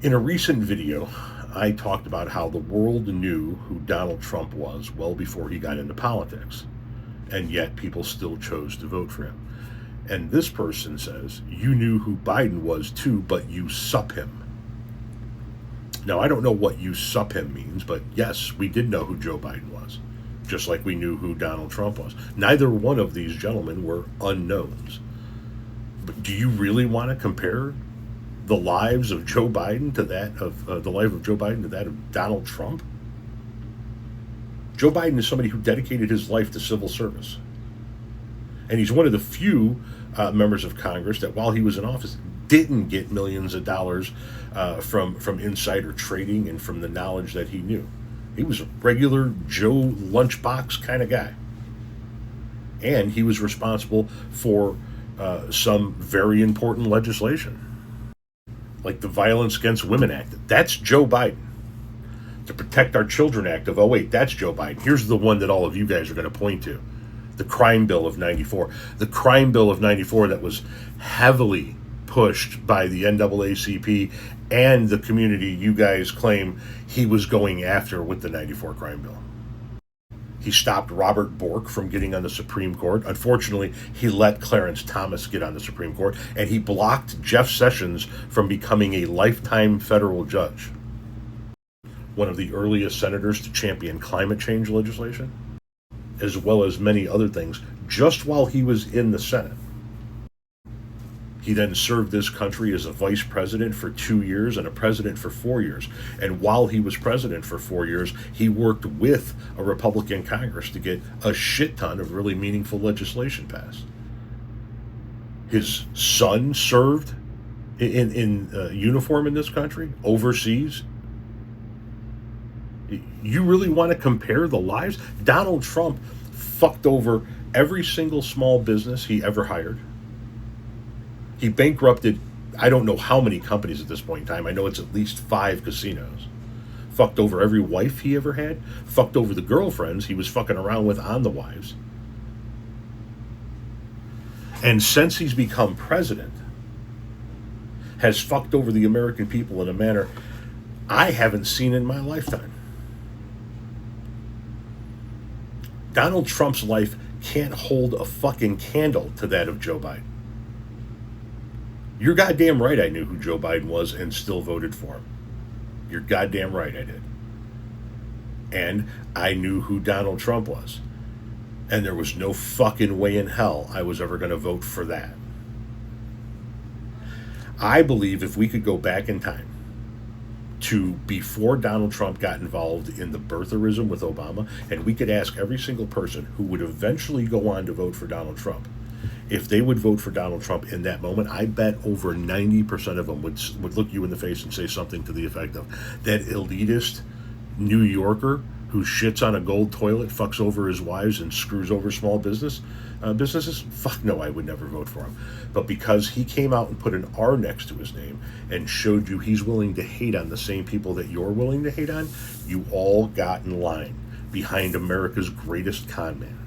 In a recent video, I talked about how the world knew who Donald Trump was well before he got into politics, and yet people still chose to vote for him. And this person says, you knew who Biden was too, but you sup him. Now, I don't know what you sup him means, but yes, we did know who Joe Biden was, just like we knew who Donald Trump was. Neither one of these gentlemen were unknowns. But do you really want to compare the lives of Joe Biden to that of the life of Joe Biden to that of Donald Trump? Joe Biden is somebody who dedicated his life to civil service. And he's one of the few members of Congress that while he was in office didn't get millions of dollars from insider trading and from the knowledge that he knew. He was a regular Joe lunchbox kind of guy. And he was responsible for some very important legislation, like the Violence Against Women Act. That's Joe Biden. The Protect Our Children Act of 08, that's Joe Biden. Here's the one that all of you guys are going to point to. The Crime Bill of 94. The Crime Bill of 94 that was heavily pushed by the NAACP and the community you guys claim he was going after with the 94 Crime Bill. He stopped Robert Bork from getting on the Supreme Court. Unfortunately, he let Clarence Thomas get on the Supreme Court, and he blocked Jeff Sessions from becoming a lifetime federal judge. One of the earliest senators to champion climate change legislation, as well as many other things, just while he was in the Senate. He then served this country as a vice president for 2 years and a president for 4 years. And while he was president for 4 years, he worked with a Republican Congress to get a shit ton of really meaningful legislation passed. His son served in uniform in this country, overseas. You really want to compare the lives? Donald Trump fucked over every single small business he ever hired. He bankrupted, I don't know how many companies at this point in time. I know it's at least 5 casinos. Fucked over every wife he ever had. Fucked over the girlfriends he was fucking around with on the wives. And since he's become president, has fucked over the American people in a manner I haven't seen in my lifetime. Donald Trump's life can't hold a fucking candle to that of Joe Biden. You're goddamn right I knew who Joe Biden was and still voted for him. You're goddamn right I did. And I knew who Donald Trump was. And there was no fucking way in hell I was ever going to vote for that. I believe if we could go back in time to before Donald Trump got involved in the birtherism with Obama, and we could ask every single person who would eventually go on to vote for Donald Trump, if they would vote for Donald Trump in that moment, I bet over 90% of them would look you in the face and say something to the effect of, that elitist New Yorker who shits on a gold toilet, fucks over his wives, and screws over small businesses, fuck no, I would never vote for him. But because he came out and put an R next to his name and showed you he's willing to hate on the same people that you're willing to hate on, you all got in line behind America's greatest con man.